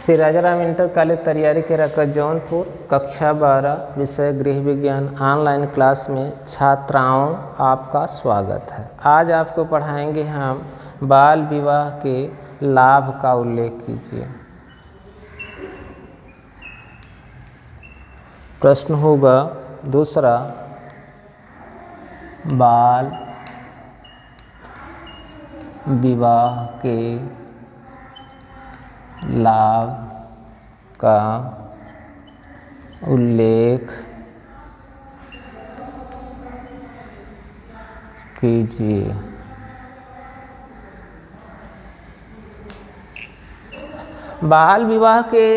Shri Rajaram inter college तैयारी के रखा जौनपुर कक्षा 12 विषय गृह विज्ञान ऑनलाइन क्लास में छात्राओं आपका स्वागत है। आज आपको पढ़ाएंगे हम बाल विवाह के लाभ का उल्लेख कीजिए। प्रश्न होगा दूसरा, बाल विवाह के लाभ का उल्लेख कीजिए। बाल विवाह के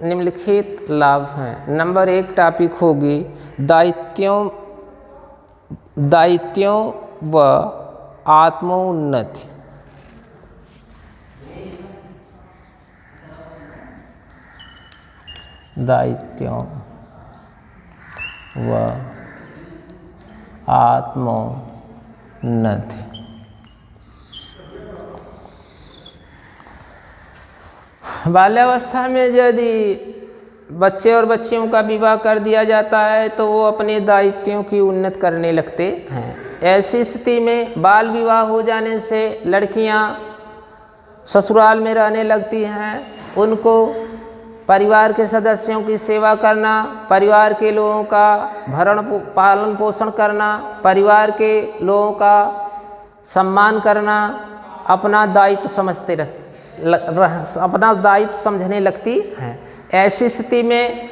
निम्नलिखित लाभ हैं। नंबर 1 टॉपिक होगी दायित्वों व आत्मोन्नति। दायित्वों व आत्मोन्नति। बाल्यावस्था में यदि बच्चे और बच्चियों का विवाह कर दिया जाता है तो वो अपने दायित्वों की उन्नति करने लगते हैं। ऐसी स्थिति में बाल विवाह हो जाने से लड़कियां ससुराल में रहने लगती हैं। उनको परिवार के सदस्यों की सेवा करना, परिवार के लोगों का पालन पोषण करना, परिवार के लोगों का सम्मान करना अपना दायित्व समझने लगती हैं। ऐसी स्थिति में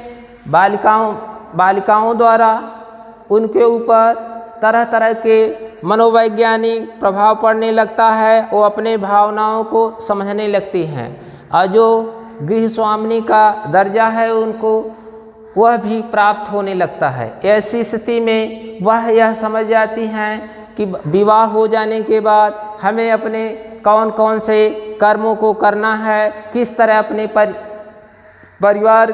बालिकाओं द्वारा उनके ऊपर तरह तरह के मनोवैज्ञानिक प्रभाव पड़ने लगता है। वो अपने भावनाओं को समझने लगती हैं और जो गृह स्वामिनी का दर्जा है उनको वह भी प्राप्त होने लगता है। ऐसी स्थिति में वह यह समझ जाती हैं कि विवाह हो जाने के बाद हमें अपने कौन कौन से कर्मों को करना है, किस तरह अपने परिवार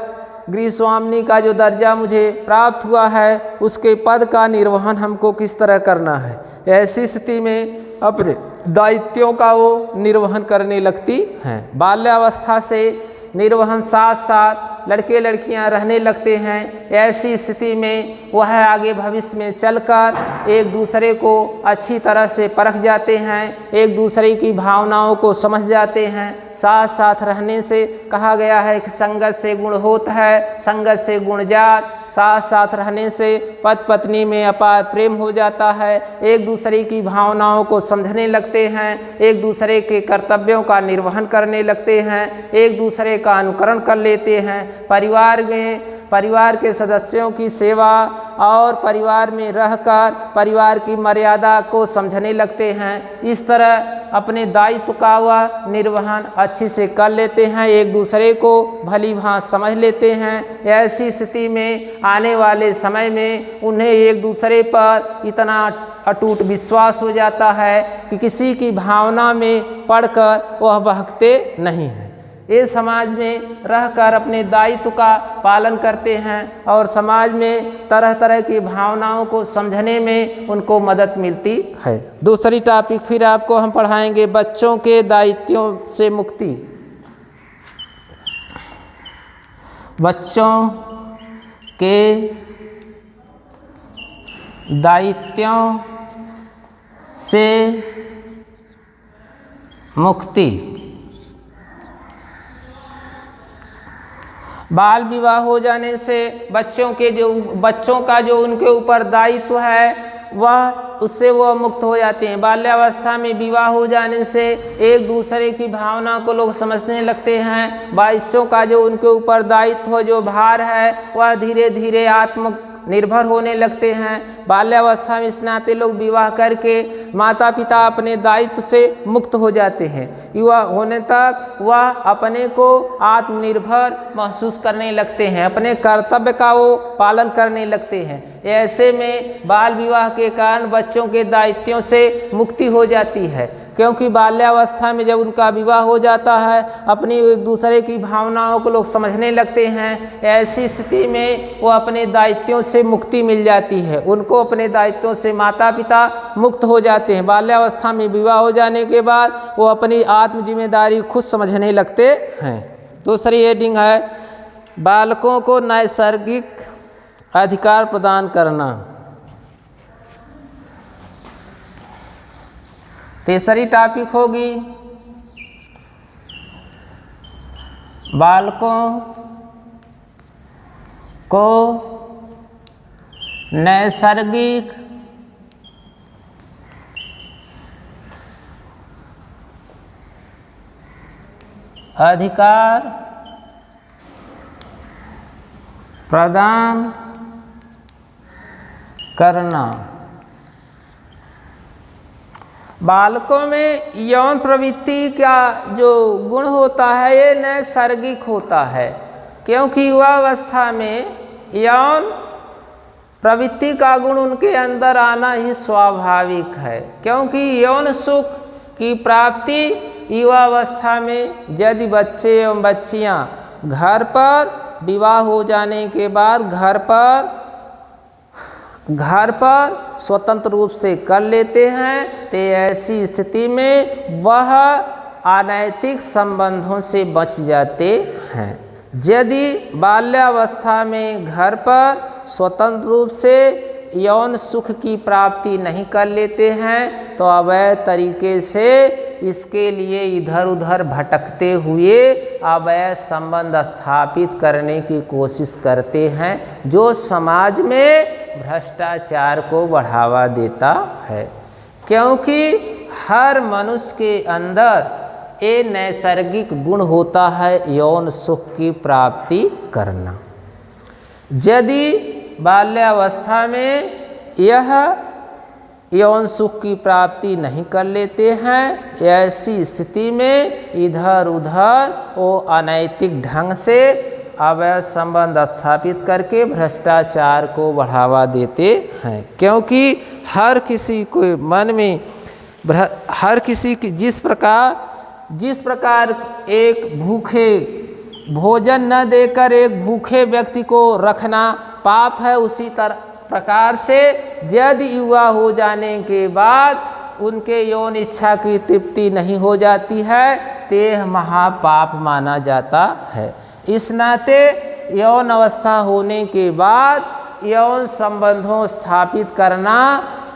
गृह स्वामिनी का जो दर्जा मुझे प्राप्त हुआ है उसके पद का निर्वहन हमको किस तरह करना है। ऐसी स्थिति में अपने दायित्वों का वो निर्वहन करने लगती हैं। बाल्यावस्था से निर्वहन साथ साथ लड़के लड़कियां रहने लगते हैं। ऐसी स्थिति में वह आगे भविष्य में चलकर एक दूसरे को अच्छी तरह से परख जाते हैं, एक दूसरे की भावनाओं को समझ जाते हैं। साथ साथ रहने से कहा गया है कि संगत से गुण होता है, संगत से गुण जात। साथ साथ रहने से पति पत्नी में अपार प्रेम हो जाता है, एक दूसरे की भावनाओं को समझने लगते हैं, एक दूसरे के कर्तव्यों का निर्वहन करने लगते हैं, एक दूसरे का अनुकरण कर लेते हैं। परिवार के सदस्यों की सेवा और परिवार में रहकर परिवार की मर्यादा को समझने लगते हैं। इस तरह अपने दायित्व का वह निर्वहन अच्छे से कर लेते हैं, एक दूसरे को भली भांति समझ लेते हैं। ऐसी स्थिति में आने वाले समय में उन्हें एक दूसरे पर इतना अटूट विश्वास हो जाता है कि किसी की भावना में पड़कर वह बहकते नहीं हैं। ये समाज में रहकर अपने दायित्व का पालन करते हैं और समाज में तरह तरह की भावनाओं को समझने में उनको मदद मिलती है। दूसरी टॉपिक फिर आपको हम पढ़ाएंगे बच्चों के दायित्वों से मुक्ति। बच्चों के दायित्वों से मुक्ति। बाल विवाह हो जाने से बच्चों का जो उनके ऊपर दायित्व है उससे वह मुक्त हो जाते हैं। बाल्यावस्था में विवाह हो जाने से एक दूसरे की भावना को लोग समझने लगते हैं। बच्चों का जो उनके ऊपर दायित्व जो भार है वह धीरे धीरे आत्मनिर्भर होने लगते हैं। बाल्यावस्था में इस नाते लोग विवाह करके माता पिता अपने दायित्व से मुक्त हो जाते हैं। युवा होने तक वह अपने को आत्मनिर्भर महसूस करने लगते हैं, अपने कर्तव्य का वो पालन करने लगते हैं। ऐसे में बाल विवाह के कारण बच्चों के दायित्वों से मुक्ति हो जाती है, क्योंकि बाल्यावस्था में जब उनका विवाह हो जाता है अपनी एक दूसरे की भावनाओं को लोग समझने लगते हैं। ऐसी स्थिति में वो अपने दायित्वों से मुक्ति मिल जाती है, उनको अपने दायित्वों से माता पिता मुक्त हो जाते हैं। बाल्यावस्था में विवाह हो जाने के बाद वो अपनी आत्म जिम्मेदारी खुद समझने लगते हैं। दूसरी हेडिंग है बालकों को नैसर्गिक अधिकार प्रदान करना। तीसरी टॉपिक होगी बालकों को नैसर्गिक अधिकार प्रदान करना। बालकों में यौन प्रवृत्ति का जो गुण होता है ये नैसर्गिक होता है, क्योंकि युवावस्था में यौन प्रवृत्ति का गुण उनके अंदर आना ही स्वाभाविक है, क्योंकि यौन सुख की प्राप्ति युवावस्था में यदि बच्चे एवं बच्चियां घर पर विवाह हो जाने के बाद घर पर स्वतंत्र रूप से कर लेते हैं, तो ऐसी स्थिति में वह अनैतिक संबंधों से बच जाते हैं। यदि बाल्यावस्था में घर पर स्वतंत्र रूप से यौन सुख की प्राप्ति नहीं कर लेते हैं तो अवैध तरीके से इसके लिए इधर उधर भटकते हुए अवैध संबंध स्थापित करने की कोशिश करते हैं, जो समाज में भ्रष्टाचार को बढ़ावा देता है। क्योंकि हर मनुष्य के अंदर ये नैसर्गिक गुण होता है यौन सुख की प्राप्ति करना। यदि बाल्यावस्था में यह यौन सुख की प्राप्ति नहीं कर लेते हैं, ऐसी स्थिति में इधर उधर वो अनैतिक ढंग से अवैध संबंध स्थापित करके भ्रष्टाचार को बढ़ावा देते हैं। क्योंकि हर किसी को मन में हर किसी की जिस प्रकार एक भूखे भोजन न देकर एक भूखे व्यक्ति को रखना पाप है, उसी प्रकार से यदि युवा हो जाने के बाद उनके यौन इच्छा की तृप्ति नहीं हो जाती है तो यह महापाप माना जाता है। इस नाते यौन अवस्था होने के बाद यौन संबंधों स्थापित करना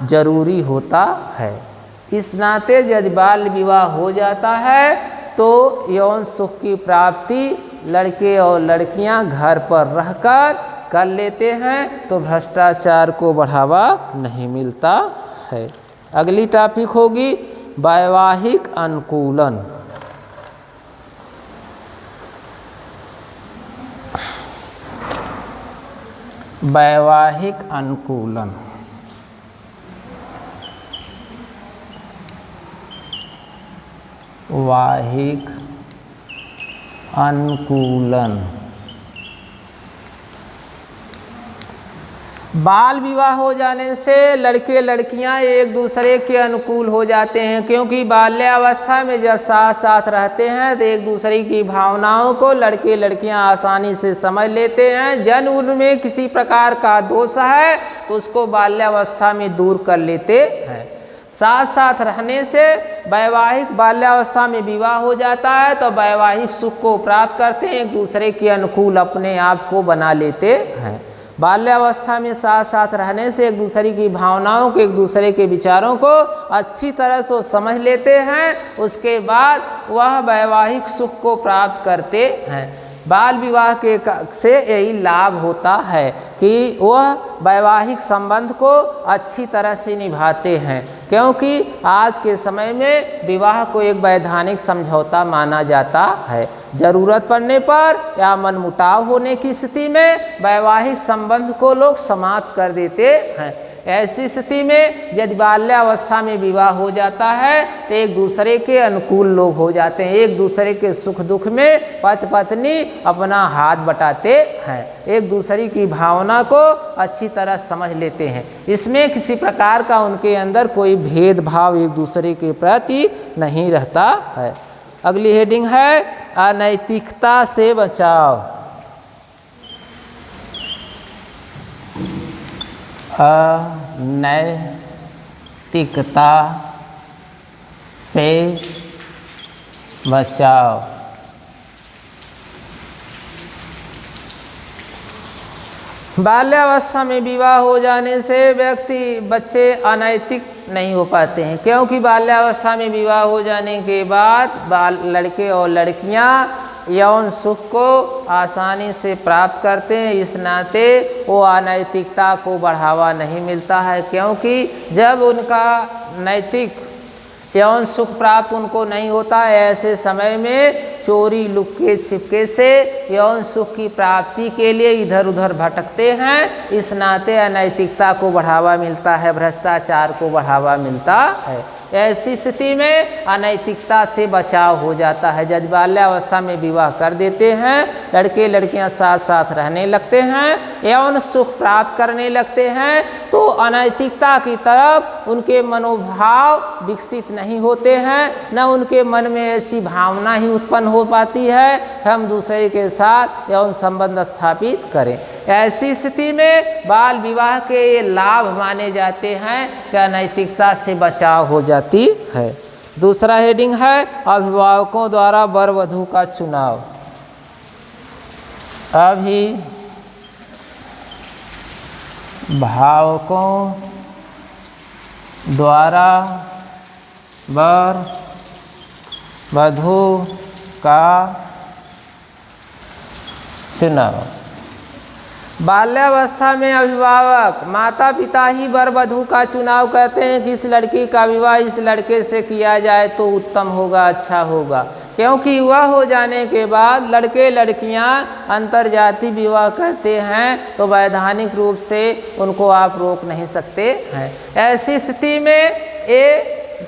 जरूरी होता है। इस नाते यदि बाल विवाह हो जाता है तो यौन सुख की प्राप्ति लड़के और लड़कियां घर पर रहकर कर लेते हैं, तो भ्रष्टाचार को बढ़ावा नहीं मिलता है। अगली टॉपिक होगी वैवाहिक अनुकूलन। वैवाहिक अनुकूलन वैवाहिक अनुकूलन बाल विवाह हो जाने से लड़के लड़कियां एक दूसरे के अनुकूल हो जाते हैं, क्योंकि बाल्यावस्था में जब साथ साथ रहते हैं तो एक दूसरे की भावनाओं को लड़के लड़कियां आसानी से समझ लेते हैं। जन उनमें किसी प्रकार का दोष है तो उसको बाल्यावस्था में दूर कर लेते हैं। साथ साथ रहने से वैवाहिक बाल्यावस्था में विवाह हो जाता है तो वैवाहिक सुख को प्राप्त करते हैं, एक दूसरे के अनुकूल अपने आप को बना लेते हैं। बाल्यावस्था में साथ साथ रहने से एक दूसरे की भावनाओं को, एक दूसरे के विचारों को अच्छी तरह से समझ लेते हैं। उसके बाद वह वैवाहिक सुख को प्राप्त करते हैं। बाल विवाह के से यही लाभ होता है कि वह वैवाहिक संबंध को अच्छी तरह से निभाते हैं, क्योंकि आज के समय में विवाह को एक वैधानिक समझौता माना जाता है। ज़रूरत पड़ने पर या मनमुटाव होने की स्थिति में वैवाहिक संबंध को लोग समाप्त कर देते हैं। ऐसी स्थिति में यदि बाल्यावस्था में विवाह हो जाता है तो एक दूसरे के अनुकूल लोग हो जाते हैं, एक दूसरे के सुख दुख में पति पत्नी अपना हाथ बटाते हैं, एक दूसरे की भावना को अच्छी तरह समझ लेते हैं। इसमें किसी प्रकार का उनके अंदर कोई भेदभाव एक दूसरे के प्रति नहीं रहता है। अगली हेडिंग है अनैतिकता से बचाव। अनैतिकता से बचाव। बाल्यावस्था में विवाह हो जाने से बच्चे अनैतिक नहीं हो पाते हैं, क्योंकि बाल्यावस्था में विवाह हो जाने के बाद लड़के और लड़कियां यौन सुख को आसानी से प्राप्त करते हैं। इस नाते वो अनैतिकता को बढ़ावा नहीं मिलता है, क्योंकि जब उनका नैतिक यौन सुख प्राप्त उनको नहीं होता है, ऐसे समय में चोरी लुक्के छिपके से यौन सुख की प्राप्ति के लिए इधर उधर भटकते हैं। इस नाते अनैतिकता को बढ़ावा मिलता है, भ्रष्टाचार को बढ़ावा मिलता है। ऐसी स्थिति में अनैतिकता से बचाव हो जाता है। जब बाल्यावस्था में विवाह कर देते हैं, लड़के लड़कियां साथ साथ रहने लगते हैं, यौन सुख प्राप्त करने लगते हैं, तो अनैतिकता की तरफ उनके मनोभाव विकसित नहीं होते हैं, न उनके मन में ऐसी भावना ही उत्पन्न हो पाती है कि हम दूसरे के साथ यौन संबंध स्थापित करें। ऐसी स्थिति में बाल विवाह के ये लाभ माने जाते हैं कि अनैतिकता से बचाव हो जाती है। दूसरा हेडिंग है अभिभावकों द्वारा वर वधू का चुनाव। अभिभावकों द्वारा वर वधू का चुनाव। बाल्यावस्था में अभिभावक माता पिता ही वर वधू का चुनाव करते हैं कि इस लड़की का विवाह इस लड़के से किया जाए तो उत्तम होगा, अच्छा होगा, क्योंकि युवा हो जाने के बाद लड़के लड़कियां अंतरजातीय विवाह करते हैं तो वैधानिक रूप से उनको आप रोक नहीं सकते हैं। ऐसी स्थिति में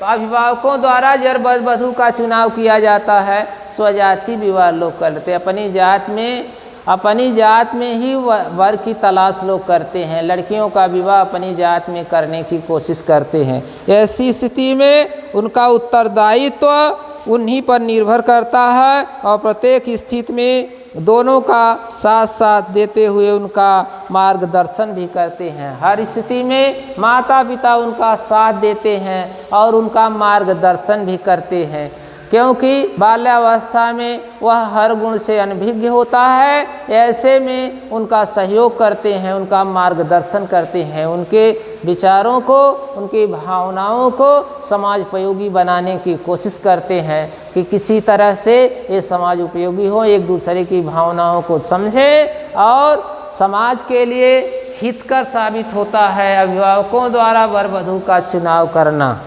अभिभावकों द्वारा वर वधू का चुनाव किया जाता है। स्वजाति विवाह लोग करते हैं, अपनी जात में ही वर की तलाश लोग करते हैं। लड़कियों का विवाह अपनी जात में करने की कोशिश करते हैं। ऐसी स्थिति में उनका उत्तरदायित्व उन्हीं पर निर्भर करता है और प्रत्येक स्थिति में दोनों का साथ साथ देते हुए उनका मार्गदर्शन भी करते हैं। हर स्थिति में माता पिता उनका साथ देते हैं और उनका मार्गदर्शन भी करते हैं, क्योंकि बाल्यावस्था में वह हर गुण से अनभिज्ञ होता है। ऐसे में उनका सहयोग करते हैं, उनका मार्गदर्शन करते हैं, उनके विचारों को, उनकी भावनाओं को समाजोपयोगी बनाने की कोशिश करते हैं कि किसी तरह से ये समाज उपयोगी हो, एक दूसरे की भावनाओं को समझें और समाज के लिए हितकर साबित होता है अभिभावकों द्वारा वर वधू का चुनाव करना।